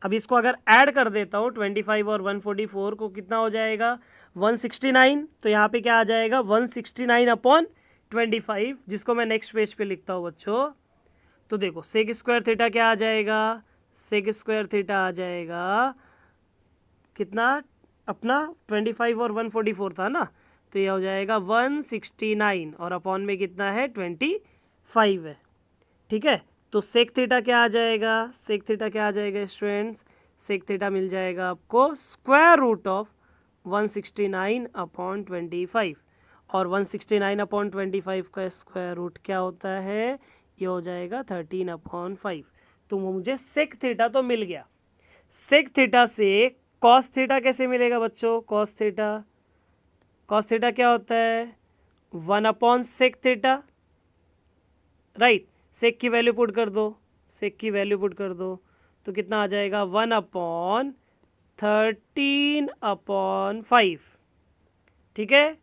अब इसको अगर ऐड कर देता हूँ 25 और 144 को, कितना हो जाएगा 169, तो यहाँ पे क्या आ जाएगा 169 अपॉन 25, जिसको मैं नेक्स्ट पेज पे लिखता हूँ बच्चों। तो देखो सेक स्क्वायर थीटा क्या आ जाएगा, सेक स्क्वायर थीटा आ जाएगा कितना अपना 25 और 144 था ना, तो ये हो जाएगा 169 और अपॉन में कितना है 25 है, ठीक है। तो सेक थीटा क्या आ जाएगा, सेक थीटा क्या आ जाएगा स्टूडेंट्स, सेक थीटा मिल जाएगा आपको स्क्वायर रूट ऑफ 169 अपॉन 25, और 169 अपॉन 25 का स्क्वायर रूट क्या होता है, ये हो जाएगा 13/5। तो मुझे सेक थीटा तो मिल गया। सेक थीटा से कॉस थीटा कैसे मिलेगा बच्चों, कॉस थीटा, कॉस थीटा क्या होता है 1 अपॉन सेक थीटा, राइट। सेक की वैल्यू पुट कर दो, सेक की वैल्यू पुट कर दो, तो कितना आ जाएगा 1 अपॉन 13/5, ठीक है।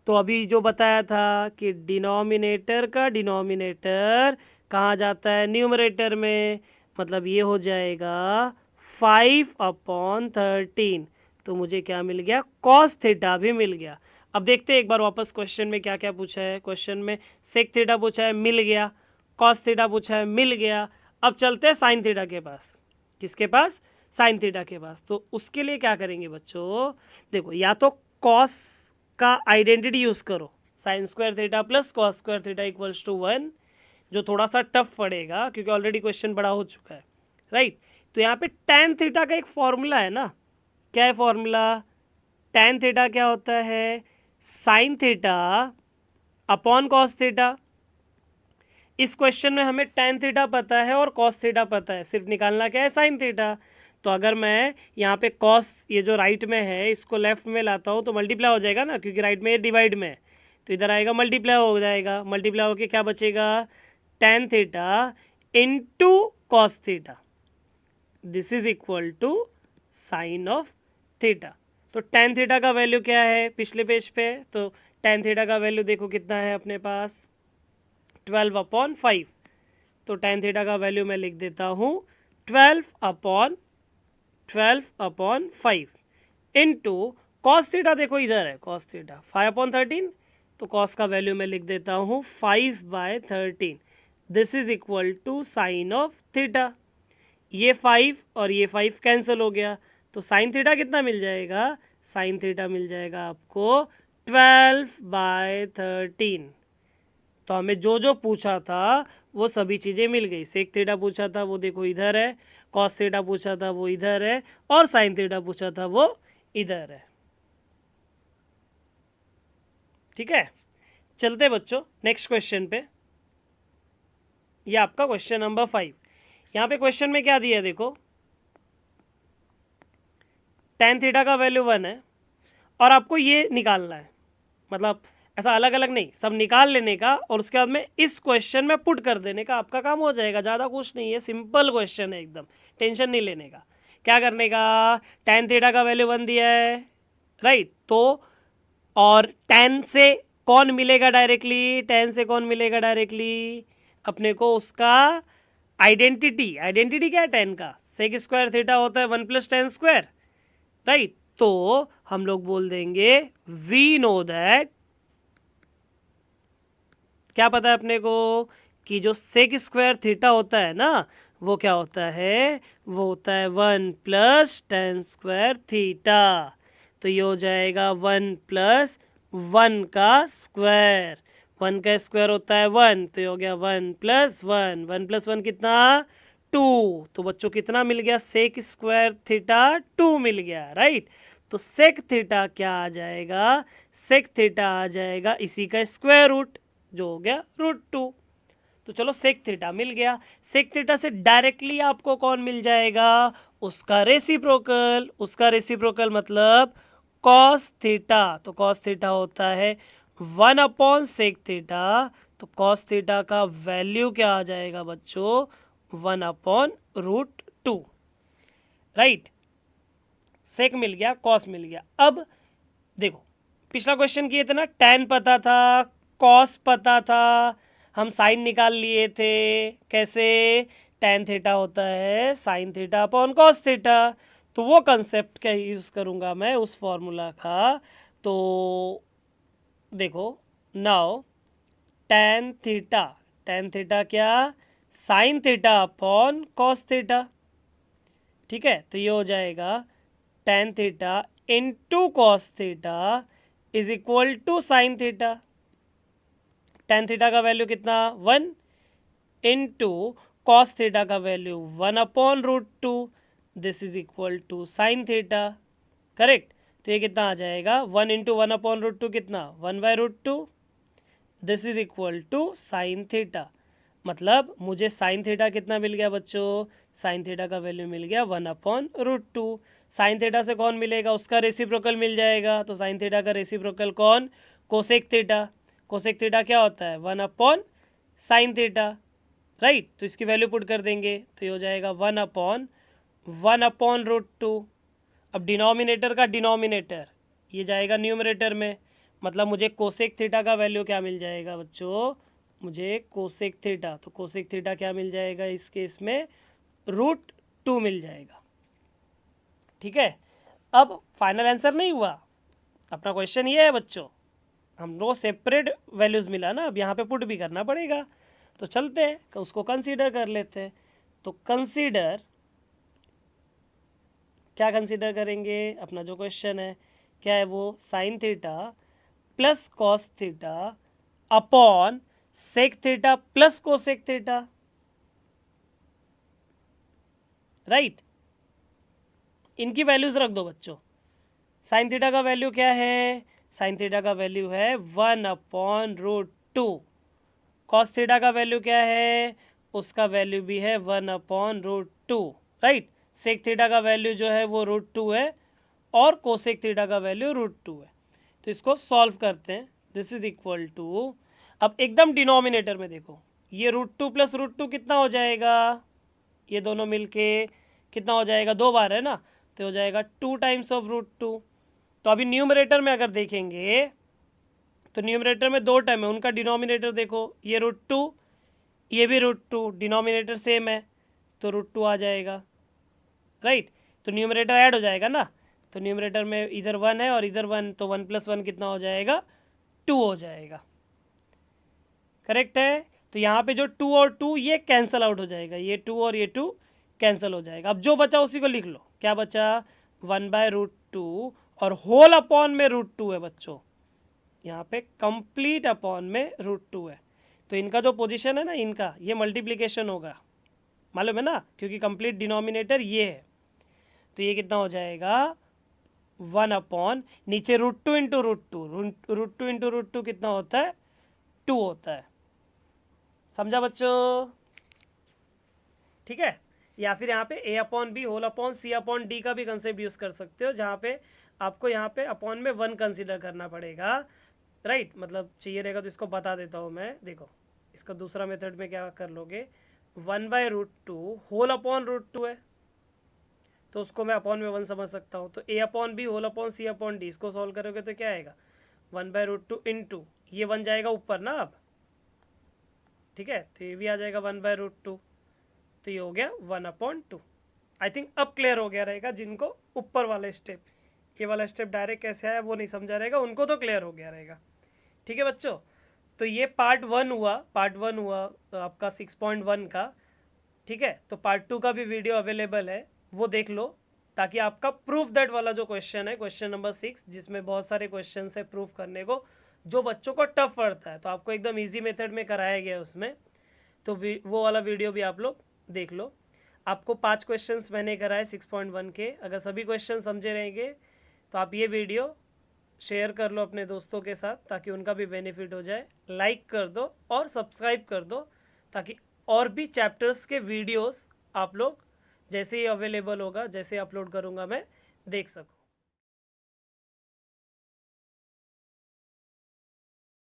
तो अभी जो बताया था कि डिनोमिनेटर का डिनोमिनेटर कहाँ जाता है, न्यूमरेटर में, मतलब ये हो जाएगा 5/13, तो मुझे क्या मिल गया, कॉस थीटा भी मिल गया। अब देखते हैं एक बार वापस क्वेश्चन में क्या क्या पूछा है। क्वेश्चन में सेक थीटा पूछा है, मिल गया, कॉस थीटा पूछा है, मिल गया। अब चलते हैं साइन थीटा के पास, किसके पास, साइन थीटा के पास। तो उसके लिए क्या करेंगे बच्चों, देखो या तो कॉस का आइडेंटिटी यूज़ करो, sine square theta plus cos square theta equals to 1, जो थोड़ा सा टफ पड़ेगा क्योंकि ऑलरेडी क्वेश्चन बड़ा हो चुका है, राइट। तो यहाँ पे टैन थीटा का एक फॉर्मूला है ना, क्या है फॉर्मूला, टैन थीटा क्या होता है sine theta upon cos theta. इस क्वेश्चन में हमें टैन थीटा पता है और कॉस थीटा पता है, सिर्फ निकालना क्या है साइन थीटा। तो अगर मैं यहाँ पे कॉस, ये जो राइट में है इसको लेफ्ट में लाता हूँ तो मल्टीप्लाई हो जाएगा ना, क्योंकि राइट में ये डिवाइड में है, तो इधर आएगा मल्टीप्लाई हो जाएगा, मल्टीप्लाई होके क्या बचेगा tan theta into cos theta, this is equal to sine of theta. तो टैन थीटा का वैल्यू क्या है पिछले पेज पे, तो टैन थीटा का वैल्यू देखो कितना है अपने पास 12/5, तो टैन थीटा का वैल्यू मैं लिख देता हूँ 12/5 इंटू कॉस थीटा, देखो इधर है कॉस थीटा 5/13, तो कॉस का वैल्यू मैं लिख देता हूँ 5/13, this is equal to sine of theta. ये 5 और ये 5 कैंसिल हो गया, तो साइन थीटा कितना मिल जाएगा, साइन थीटा मिल जाएगा आपको 12/13। तो हमें जो जो पूछा था वो सभी चीज़ें मिल गई। सेक थीटा पूछा था वो देखो इधर है, कॉस थीटा पूछा था वो इधर है, और साइन थीटा पूछा था वो इधर है, ठीक है। चलते बच्चों नेक्स्ट क्वेश्चन पे, ये आपका क्वेश्चन नंबर 5। यहाँ पे क्वेश्चन में क्या दिया है देखो, टैन थीटा का वैल्यू 1 है और आपको ये निकालना है, मतलब ऐसा अलग अलग नहीं, सब निकाल लेने का और उसके बाद में इस क्वेश्चन में पुट कर देने का, आपका काम हो जाएगा। ज़्यादा कुछ नहीं है, सिंपल क्वेश्चन है एकदम, टेंशन नहीं लेने का। क्या करने का, टैन थीटा का वैल्यू 1 दिया है, राइट, तो और टैन से कौन मिलेगा डायरेक्टली, टैन से कौन मिलेगा डायरेक्टली, अपने को उसका आइडेंटिटी, आइडेंटिटी क्या है टैन का, सेक स्क्वायर थीटा होता है 1 प्लस टैन स्क्वायर, राइट। तो हम लोग बोल देंगे वी नो दैट, क्या पता है अपने को कि जो सेक स्क्वायर थीटा होता है ना वो क्या होता है, वो होता है 1 प्लस टैन स्क्वायर थीटा। तो ये हो जाएगा 1 प्लस 1 का स्क्वायर, 1 का स्क्वायर होता है 1, तो ये हो गया 1 प्लस 1, 1 प्लस 1 कितना 2, तो बच्चों कितना मिल गया सेक स्क्वायर थीटा 2 मिल गया, राइट। तो सेक थीटा क्या आ जाएगा, सेक थीटा आ जाएगा इसी का स्क्वायर रूट, जो हो गया √2। तो चलो सेक थीटा मिल गया। सेक थीटा से डायरेक्टली आपको कौन मिल जाएगा, उसका रेसिप्रोकल। उसका रेसिप्रोकल मतलब कॉस थीटा। तो कॉस थीटा होता है 1 सेक थीटा। तो कॉस थीटा का वैल्यू क्या आ जाएगा बच्चों, 1/√2। राइट, सेक मिल गया, कॉस मिल गया। अब देखो पिछला क्वेश्चन किए थे ना, टैन पता था, कॉस पता था, हम साइन निकाल लिए थे। कैसे, टैन थीटा होता है sine theta upon cos theta. तो वो कंसेप्ट का यूज़ करूँगा मैं उस फॉर्मूला का। तो देखो now tan theta, tan theta क्या, sine theta upon cos theta. ठीक है, तो ये हो जाएगा tan theta into cos theta is equal to sine theta. Tan theta का वैल्यू कितना, 1 इंटू कॉस थीटा का value 1/√2। This is equal to sine theta. Correct, तो ये कितना आ जाएगा, 1 इंटू 1/√2 कितना, 1/√2। This is equal to sine theta. मतलब मुझे साइन थीटा कितना मिल गया बच्चों, साइन थीटा का वैल्यू मिल गया 1/√2। साइन थीटा से कौन मिलेगा, उसका रेसिप्रोकल मिल जाएगा। तो साइन थीटा का रेसिप्रोकल कौन, कोसेक थीटा। कोसेक थीटा क्या होता है, 1/sin थीटा। राइट, तो इसकी वैल्यू पुट कर देंगे तो ये हो जाएगा 1/1/√2। अब डिनोमिनेटर का डिनोमिनेटर ये जाएगा न्यूमरेटर में। मतलब मुझे कोसेक थीटा का वैल्यू क्या मिल जाएगा बच्चों, मुझे कोसेक थीटा, तो कोसेक थीटा क्या मिल जाएगा इस केस में, √2 मिल जाएगा। ठीक है, अब फाइनल आंसर नहीं हुआ, अपना क्वेश्चन ये है बच्चों, हम लोग सेपरेट वैल्यूज़ मिला ना, अब यहाँ पे पुट भी करना पड़ेगा। तो चलते हैं उसको कंसीडर कर लेते हैं। तो कंसीडर, क्या कंसीडर करेंगे, अपना जो क्वेश्चन है क्या है वो, sine theta plus cos theta upon sec theta plus cosec theta. Right, इनकी वैल्यूज रख दो बच्चों। साइन थीटा का वैल्यू क्या है, साइन थीटा का वैल्यू है 1/√2। कॉस थीटा का वैल्यू क्या है, उसका वैल्यू भी है 1/√2। राइट, सेक थीटा का वैल्यू जो है वो √2 है और कोसेक थीटा का वैल्यू √2 है। तो इसको सॉल्व करते हैं। दिस इज इक्वल टू, अब एकदम डिनोमिनेटर में देखो, ये √2 प्लस √2 कितना हो जाएगा, ये दोनों मिलके कितना हो जाएगा, 2 बार है ना, तो हो जाएगा 2 टाइम्स ऑफ √2। तो अभी न्यूमरेटर में अगर देखेंगे तो न्यूमरेटर में 2 टर्म है, उनका डिनोमिनेटर देखो, ये √2, ये भी √2, डिनोमिनेटर सेम है तो √2 आ जाएगा। राइट, तो न्यूमरेटर ऐड हो जाएगा ना, तो न्यूमरेटर में इधर 1 है और इधर 1, तो 1 + 1 कितना हो जाएगा, 2 हो जाएगा। करेक्ट है, तो यहाँ पे जो 2 और 2 ये कैंसिल आउट हो जाएगा, ये 2 और ये 2 कैंसिल हो जाएगा। अब जो बचा उसी को लिख लो, क्या बचा, 1/√2 और होल अपॉन में √2 है बच्चों, यहाँ पे कंप्लीट अपॉन में √2 है। तो इनका जो पोजीशन है ना, इनका ये मल्टीप्लिकेशन होगा, मालूम है ना, क्योंकि कंप्लीट डिनोमिनेटर ये है। तो ये कितना हो जाएगा, 1 अपॉन नीचे √2 इंटू √2, √2 इंटू √2 कितना होता है, 2 होता है। समझा बच्चों, ठीक है। या फिर यहाँ पे a/b होल अपॉन c/d का भी कंसेप्ट यूज़ कर सकते हो, जहाँ पे आपको यहाँ पे अपॉन में 1 कंसीडर करना पड़ेगा। राइट, मतलब चाहिए रहेगा तो इसको बता देता हूँ मैं। देखो इसका दूसरा मेथड में क्या कर लोगे, 1/√2 होल अपॉन √2 है, तो उसको मैं अपॉन में 1 समझ सकता हूँ। तो a/b होल अपॉन c/d, इसको सॉल्व करोगे तो क्या आएगा, 1/√2 इंटू ये 1 जाएगा ऊपर ना अब, ठीक है, तो ये भी आ जाएगा 1/√2। तो ये हो गया 1/2। आई थिंक अब क्लियर हो गया रहेगा, जिनको ऊपर वाला स्टेप, ये वाला स्टेप डायरेक्ट कैसे आया वो नहीं समझा रहेगा, उनको तो क्लियर हो गया रहेगा। ठीक है बच्चों, तो ये पार्ट 1 हुआ, पार्ट 1 हुआ तो आपका 6.1 का। ठीक है, तो पार्ट 2 का भी वीडियो अवेलेबल है, वो देख लो, ताकि आपका प्रूफ दैट वाला जो क्वेश्चन है, क्वेश्चन नंबर 6, जिसमें बहुत सारे क्वेश्चन है प्रूफ करने को, जो बच्चों को टफ पड़ता है, तो आपको एकदम ईजी मेथड में कराया गया है उसमें, तो वो वाला वीडियो भी आप लोग देख लो। आपको 5 क्वेश्चंस मैंने कराए 6.1 के, अगर सभी क्वेश्चन समझे रहेंगे तो आप ये वीडियो शेयर कर लो अपने दोस्तों के साथ, ताकि उनका भी बेनिफिट हो जाए। लाइक कर दो और सब्सक्राइब कर दो, ताकि और भी चैप्टर्स के वीडियोस आप लोग जैसे ही अवेलेबल होगा, जैसे अपलोड करूँगा मैं, देख सको।